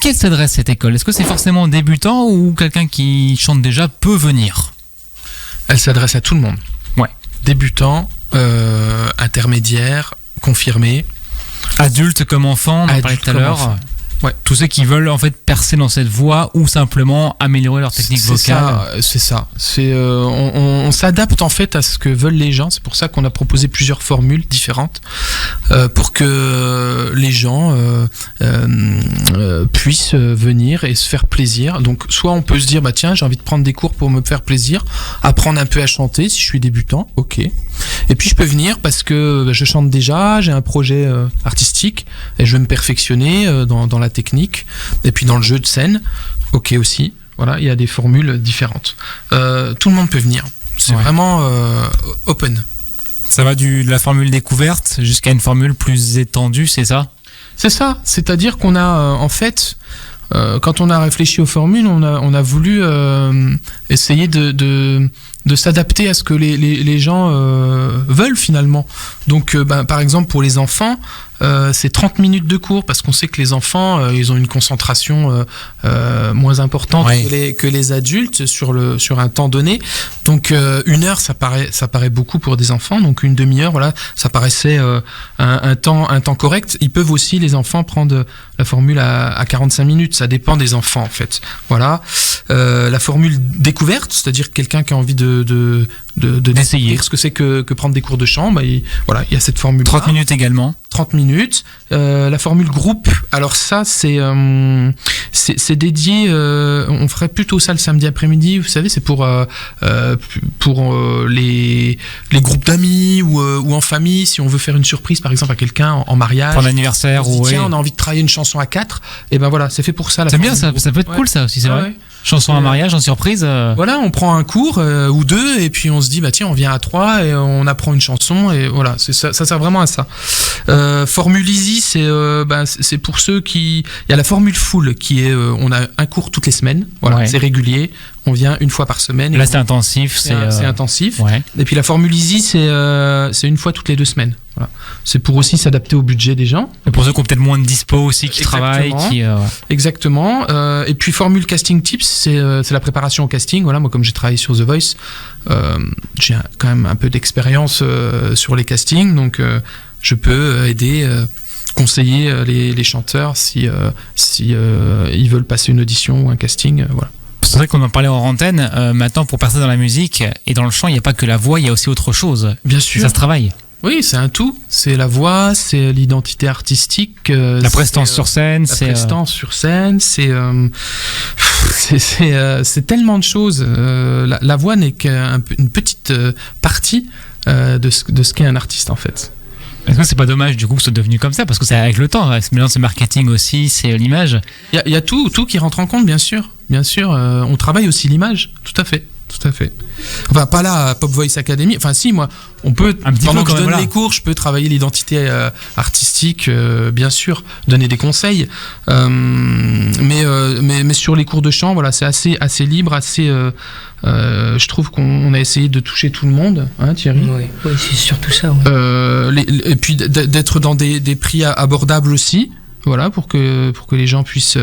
qui elle s'adresse cette école? Est-ce que c'est forcément débutant ou quelqu'un qui chante déjà peut venir? Elle s'adresse à tout le monde. Ouais. Débutant, intermédiaire, confirmé. Adultes comme enfants, on en parlait tout à l'heure. Ouais. Tous ceux qui veulent en fait percer dans cette voie ou simplement améliorer leur technique vocale. C'est ça. On s'adapte en fait à ce que veulent les gens. C'est pour ça qu'on a proposé plusieurs formules différentes pour que les gens puissent venir et se faire plaisir. Donc soit on peut se dire bah tiens j'ai envie de prendre des cours pour me faire plaisir, apprendre un peu à chanter si je suis débutant, ok. Et puis je peux venir parce que je chante déjà, j'ai un projet artistique et je veux me perfectionner dans la technique et puis dans le jeu de scène, ok aussi. Voilà, il y a des formules différentes. Tout le monde peut venir. C'est vraiment open. Ça va de la formule découverte jusqu'à une formule plus étendue, c'est ça? C'est ça. C'est-à-dire qu'on a en fait, quand on a réfléchi aux formules, on a voulu essayer de s'adapter à ce que les gens veulent finalement. Donc, par exemple, pour les enfants, c'est 30 minutes de cours parce qu'on sait que les enfants, ils ont une concentration moins importante que les adultes sur un temps donné. Donc, 1 heure, ça paraît beaucoup pour des enfants. Donc, une demi-heure, voilà, ça paraissait un temps correct. Ils peuvent aussi, les enfants, prendre la formule à 45 minutes. Ça dépend des enfants, en fait. Voilà. La formule découverte, c'est-à-dire quelqu'un qui a envie d'essayer ce que c'est que prendre des cours de chant, il y a cette formule. 30 minutes également. 30 minutes. La formule groupe, alors ça, c'est dédié, on ferait plutôt ça le samedi après-midi, vous savez, c'est pour les groupes d'amis ou en famille, si on veut faire une surprise, par exemple, à quelqu'un en mariage. Pour l'anniversaire. On a envie de travailler une chanson à 4, et ben voilà, c'est fait pour ça. C'est bien, ça peut être cool ça aussi, c'est vrai. Ouais. Chanson à mariage, en surprise. Voilà, on prend un cours ou 2 et puis on se dit bah tiens on vient à 3 et on apprend une chanson et voilà, ça sert vraiment à ça. Formule easy, c'est pour ceux qui, il y a la formule full qui est on a un cours toutes les semaines, voilà, c'est régulier. On vient 1 fois par semaine. Là, c'est intensif. C'est intensif. Ouais. Et puis la formule easy, c'est 1 fois toutes les 2 semaines. Voilà. C'est pour aussi s'adapter au budget des gens. Et pour ceux qui ont peut-être moins de dispo aussi, qui travaillent. Exactement. Et puis formule casting tips, c'est la préparation au casting. Voilà, moi, comme j'ai travaillé sur The Voice, j'ai quand même un peu d'expérience sur les castings. Donc, je peux aider... conseiller les chanteurs si ils veulent passer une audition ou un casting. Voilà. C'est vrai qu'on en parlait en antenne. Maintenant, pour percer dans la musique et dans le chant, il n'y a pas que la voix, il y a aussi autre chose. Bien sûr. Ça se travaille. Oui, c'est un tout. C'est la voix, c'est l'identité artistique. La prestance sur scène. La prestance sur scène, c'est tellement de choses. La voix n'est qu'une petite partie de ce qu'est un artiste, en fait. Est-ce que c'est pas dommage du coup que ce soit devenu comme ça? Parce que c'est avec le temps, maintenant c'est marketing aussi, c'est l'image. Il y a tout qui rentre en compte, bien sûr. Bien sûr, on travaille aussi l'image, tout à fait. Enfin, pas là à Pop Voice Academy. Enfin, si, moi, on peut, pendant que je donne les cours, je peux travailler l'identité artistique, bien sûr, donner des conseils. Mais sur les cours de chant, voilà, c'est assez libre, je trouve qu'on a essayé de toucher tout le monde, hein, Thierry. Oui, c'est surtout ça. Ouais. Et puis d'être dans des prix abordables aussi, voilà, pour que les gens puissent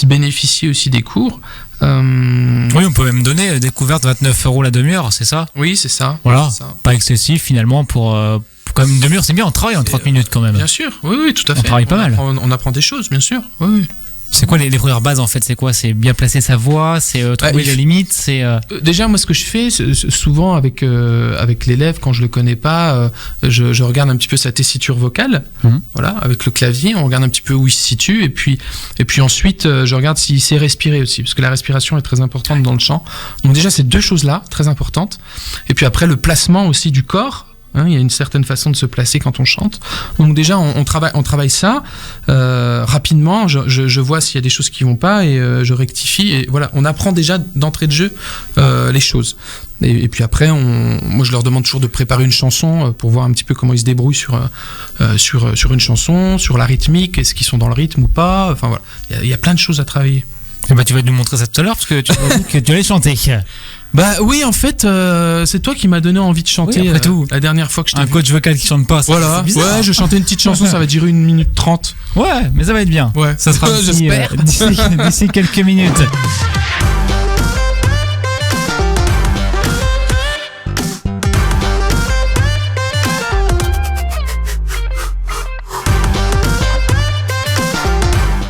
bénéficier aussi des cours. Oui, on peut même donner découverte 29 € la demi-heure, c'est ça? Oui, c'est ça. Voilà, c'est ça. Pas excessif finalement pour quand même une demi-heure, c'est bien, on travaille en 30 minutes quand même. Bien sûr, oui, tout à fait. On travaille pas mal. On apprend des choses, bien sûr. Oui. C'est quoi les premières bases en fait? C'est quoi? C'est bien placer sa voix, c'est trouver les limites, Déjà, moi, ce que je fais souvent avec l'élève, quand je le connais pas, je regarde un petit peu sa tessiture vocale. Voilà, avec le clavier, on regarde un petit peu où il se situe, et puis ensuite, je regarde s'il sait respirer aussi, parce que la respiration est très importante dans le chant. Donc déjà, ces 2 choses-là, très importantes. Et puis après, le placement aussi du corps. Hein, il y a une certaine façon de se placer quand on chante. Donc déjà, on travaille ça rapidement. Je vois s'il y a des choses qui vont pas et je rectifie. Et voilà, on apprend déjà d'entrée de jeu les choses. Et puis après, moi je leur demande toujours de préparer une chanson pour voir un petit peu comment ils se débrouillent sur une chanson, sur la rythmique, est-ce qu'ils sont dans le rythme ou pas. Enfin voilà, il y a plein de choses à travailler. Et bah tu vas nous montrer ça tout à l'heure parce que tu m'as dit que tu allais chanter. Bah oui, en fait, c'est toi qui m'as donné envie de chanter Oui, après tout. la dernière fois que je t'ai Un vu. coach vocal qui chante pas, Voilà, c'est bizarre. ouais, je chantais une petite chanson, ça va durer 1 minute 30. Ouais, mais ça va être bien. Ouais, Ça sera j'espère. d'ici quelques minutes.